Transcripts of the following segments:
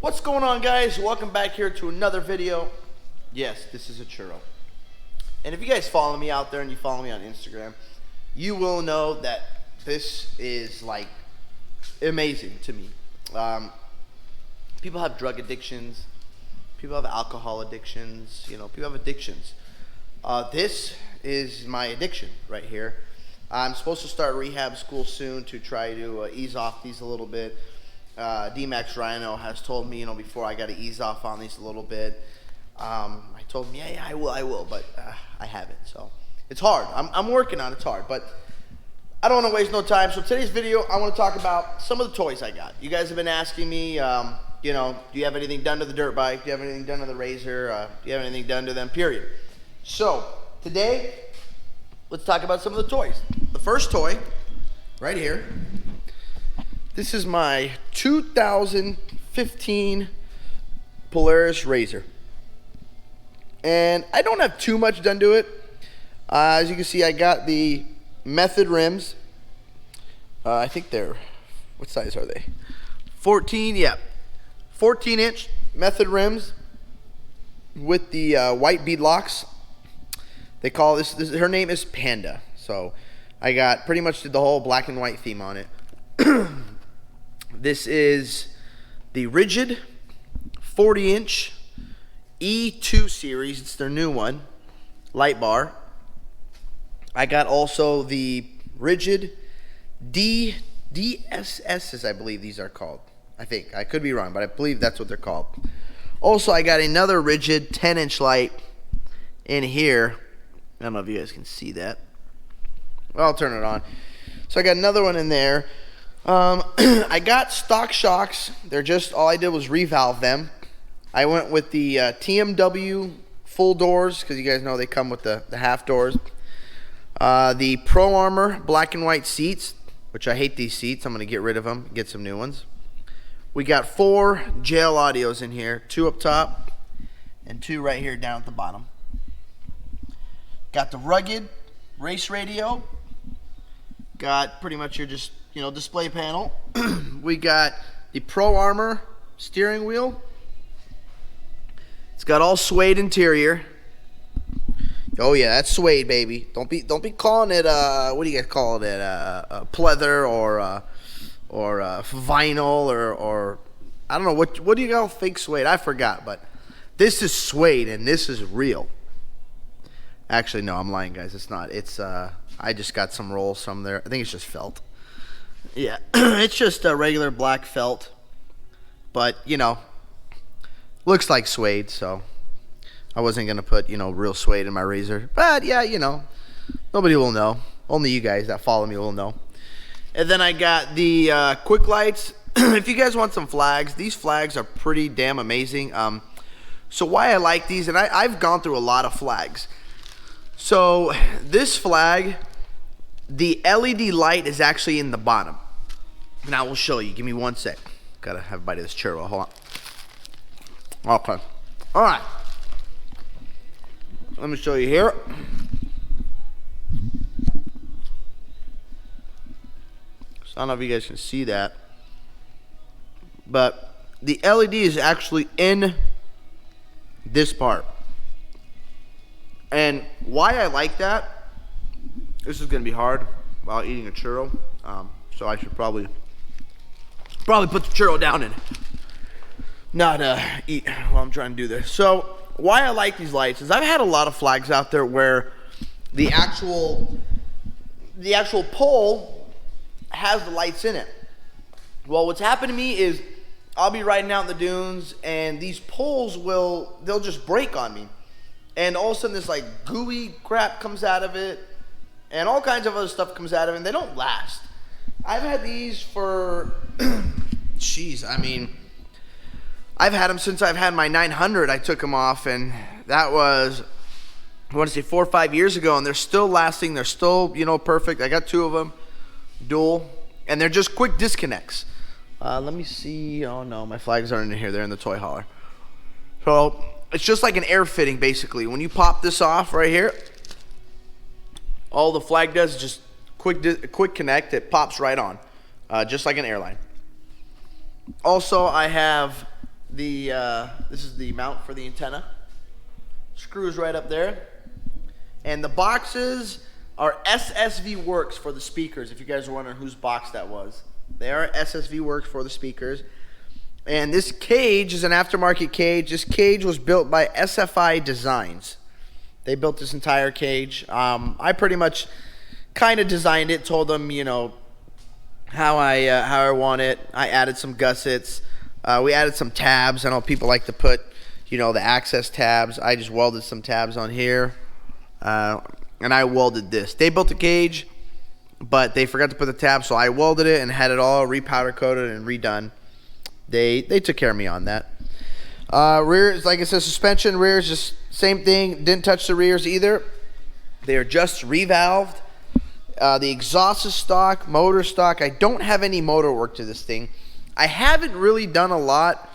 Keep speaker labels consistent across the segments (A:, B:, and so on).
A: What's going on, guys? Welcome back here to another video. Yes, this is a churro. And if you guys follow me out there and you follow me on Instagram, you will know that this is like amazing to me. People have drug addictions, people have alcohol addictions, people have addictions. This is my addiction right here. I'm supposed to start rehab school soon to try to ease off these a little bit. D-Max Rhino has told me, before I got to ease off on these a little bit. I told him, yeah, I will, but I haven't. So it's hard. I'm working on it. It's hard, but I don't want to waste no time. So today's video, I want to talk about some of the toys I got. You guys have been asking me, do you have anything done to the dirt bike? Do you have anything done to the Razor? Do you have anything done to them, period? So today, let's talk about some of the toys. The first toy, right here. This is my 2015 Polaris Razor. And I don't have too much done to it. As you can see, I got the Method rims. I think they're, what size are they? 14, yeah. 14-inch Method rims with the white bead locks. They call this, her name is Panda. So I got pretty much did the whole black and white theme on it. This is the Rigid 40-inch E2 series. It's their new one, light bar. I got also the Rigid DSSs, I believe these are called. I think. I could be wrong, but I believe that's what they're called. Also, I got another Rigid 10-inch light in here. I don't know if you guys can see that. Well, I'll turn it on. So I got another one in there. I got stock shocks. They're just, all I did was revalve them. I went with the TMW full doors, because you guys know they come with the half doors. The Pro Armor black and white seats, which I hate these seats. I'm going to get rid of them, get some new ones. We got 4 JL Audios in here, 2 up top and 2 right here down at the bottom. Got the Rugged race radio. Got pretty much your just display panel. We got the Pro Armor steering wheel. It's got all suede interior. Oh yeah, that's suede, baby. Don't be calling it what do you guys call it? Pleather or vinyl or I don't know what do you call fake suede? I forgot, but this is suede and this is real. Actually, no, I'm lying, guys. It's not. It's I just got some rolls from there. I think it's just felt. Yeah, it's just a regular black felt, but looks like suede, so I wasn't gonna put real suede in my Razor. But yeah, nobody will know. Only you guys that follow me will know. And then I got the quick lights. If you guys want some flags, these flags are pretty damn amazing. So why I like these, and I've gone through a lot of flags. So this flag, the LED light is actually in the bottom. And I will show you. Give me one sec. Gotta have a bite of this churro. Hold on. Okay. Alright. Let me show you here. So I don't know if you guys can see that. But the LED is actually in this part. And why I like that, this is going to be hard while eating a churro. So I should probably put the churro down and not eat while I'm trying to do this. So why I like these lights is I've had a lot of flags out there where the actual pole has the lights in it. Well, what's happened to me is I'll be riding out in the dunes and these poles they'll just break on me. And all of a sudden this like gooey crap comes out of it and all kinds of other stuff comes out of it and they don't last. I've had these for, jeez, I mean, I've had them since I've had my 900. I took them off, and that was, I want to say 4 or 5 years ago, and they're still lasting. They're still, perfect. I got 2 of them, dual, and they're just quick disconnects. Let me see. Oh, no, my flags aren't in here. They're in the toy hauler. So it's just like an air fitting, basically. When you pop this off right here, all the flag does is just quick connect. It pops right on, just like an airline. Also, I have this is the mount for the antenna. Screws right up there. And the boxes are SSV Works for the speakers, if you guys are wondering whose box that was. They are SSV Works for the speakers. And this cage is an aftermarket cage. This cage was built by SFI Designs. They built this entire cage. I pretty much kind of designed it, told them, you know, how I want it. I added some gussets. We added some tabs. I know people like to put, you know, the access tabs. I just welded some tabs on here. And I welded this. They built the cage, but they forgot to put the tabs, so I welded it and had it all repowder coated and redone. They took care of me on that. Rears, like I said, suspension, rears, just same thing. Didn't touch the rears either. They are just revalved. The exhaust is stock, motor stock. I don't have any motor work to this thing. I haven't really done a lot.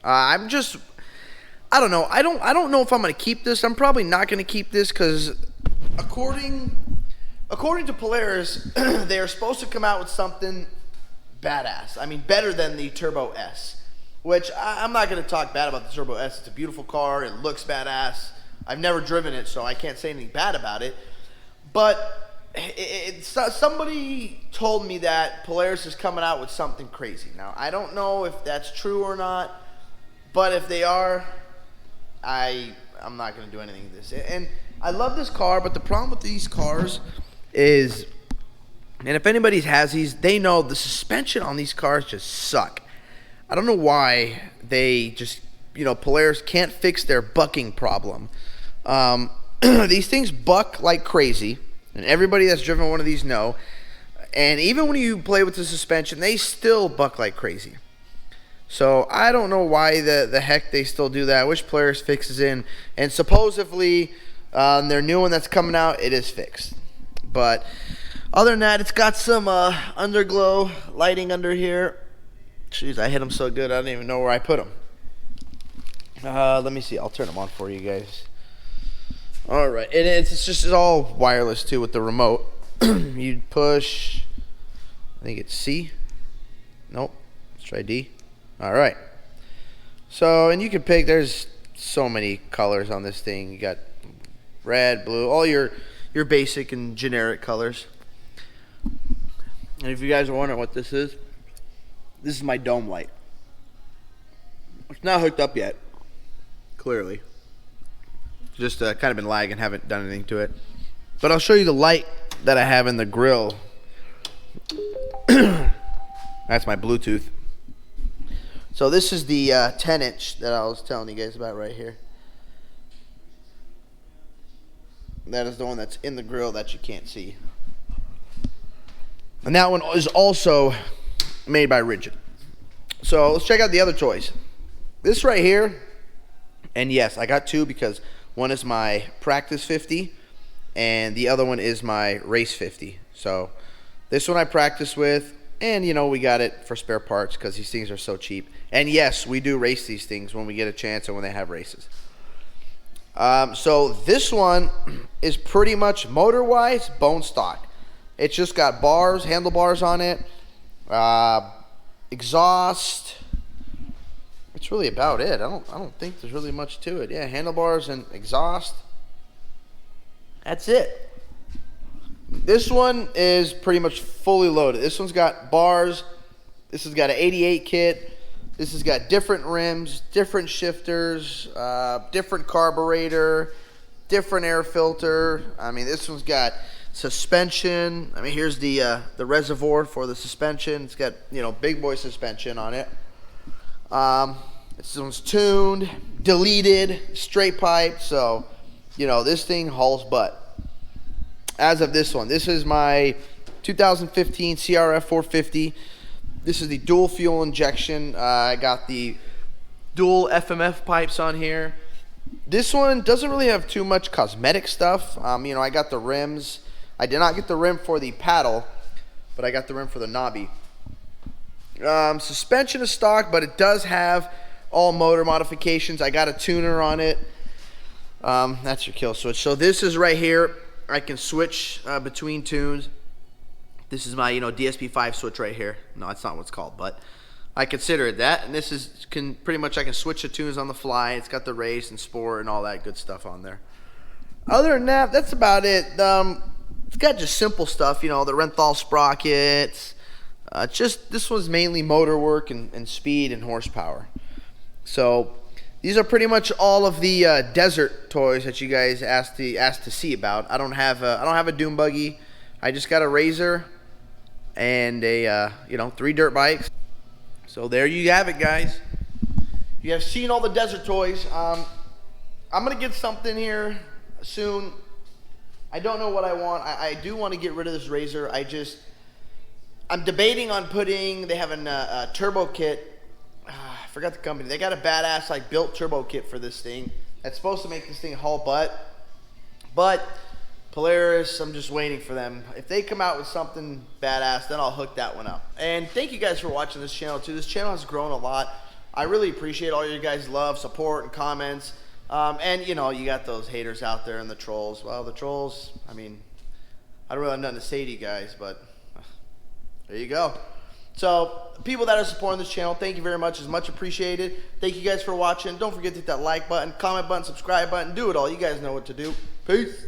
A: I don't know. I don't know if I'm going to keep this. I'm probably not going to keep this because according to Polaris, they are supposed to come out with something badass. I mean, better than the Turbo S, which I'm not going to talk bad about the Turbo S. It's a beautiful car. It looks badass. I've never driven it, so I can't say anything bad about it. But somebody told me that Polaris is coming out with something crazy. Now, I don't know if that's true or not, but if they are, I'm not going to do anything with this. And I love this car, but the problem with these cars is, and if anybody has these, they know the suspension on these cars just suck. I don't know why they just, you know, Polaris can't fix their bucking problem. These things buck like crazy, and everybody that's driven one of these know. And even when you play with the suspension, they still buck like crazy. So I don't know why the heck they still do that. I wish Polaris fixes in. And supposedly, their new one that's coming out, it is fixed. But other than that, it's got some underglow lighting under here. Jeez, I hit them so good, I don't even know where I put them. Let me see. I'll turn them on for you guys. All right. And it's all wireless, too, with the remote. You push, I think it's C. Nope. Let's try D. All right. So, and you can pick, there's so many colors on this thing. You got red, blue, all your basic and generic colors. And if you guys are wondering what this is my dome light. It's not hooked up yet, clearly. Just kind of been lagging, haven't done anything to it. But I'll show you the light that I have in the grill. That's my Bluetooth. So this is the 10-inch that I was telling you guys about right here. That is the one that's in the grill that you can't see. And that one is also made by Rigid. So let's check out the other toys. This right here, and yes, I got two because one is my practice 50 and the other one is my race 50. So this one I practice with, and you know, we got it for spare parts because these things are so cheap. And yes, we do race these things when we get a chance and when they have races. So this one is pretty much motor-wise bone stock. It's just got bars, handlebars on it, exhaust. It's really about it. I don't think there's really much to it. Yeah, handlebars and exhaust. That's it. This one is pretty much fully loaded. This one's got bars. This has got an 88 kit. This has got different rims, different shifters, different carburetor, different air filter. I mean, this one's got suspension. I mean, here's the reservoir for the suspension. It's got, you know, big boy suspension on it. This one's tuned, deleted, straight pipe. So, you know, this thing hauls butt. As of this one, this is my 2015 CRF 450. This is the dual fuel injection. I got the dual FMF pipes on here. This one doesn't really have too much cosmetic stuff. You know, I got the rims. I did not get the rim for the paddle, but I got the rim for the knobby. Suspension is stock, but it does have all motor modifications. I got a tuner on it. That's your kill switch. So this is right here. I can switch between tunes. This is my, you know, DSP5 switch right here. No, that's not what it's called, but I consider it that. And this is pretty much I can switch the tunes on the fly. It's got the race and sport and all that good stuff on there. Other than that, that's about it. It's got just simple stuff, you know, the Renthal sprockets. This was mainly motor work and speed and horsepower. So these are pretty much all of the desert toys that you guys asked to see about. I don't have a dune buggy. I just got a RZR and a 3 dirt bikes. So there you have it, guys. You have seen all the desert toys. I'm gonna get something here soon. I don't know what I want. I do want to get rid of this RZR. I'm debating on putting. They have a turbo kit. I forgot the company. They got a badass like built turbo kit for this thing. That's supposed to make this thing haul butt. But Polaris, I'm just waiting for them. If they come out with something badass, then I'll hook that one up. And thank you guys for watching this channel too. This channel has grown a lot. I really appreciate all your guys' love, support, and comments. And you know, you got those haters out there and the trolls. Well, the trolls, I mean, I don't really have nothing to say to you guys, but there you go. So, people that are supporting this channel, thank you very much. It's much appreciated. Thank you guys for watching. Don't forget to hit that like button, comment button, subscribe button. Do it all. You guys know what to do. Peace.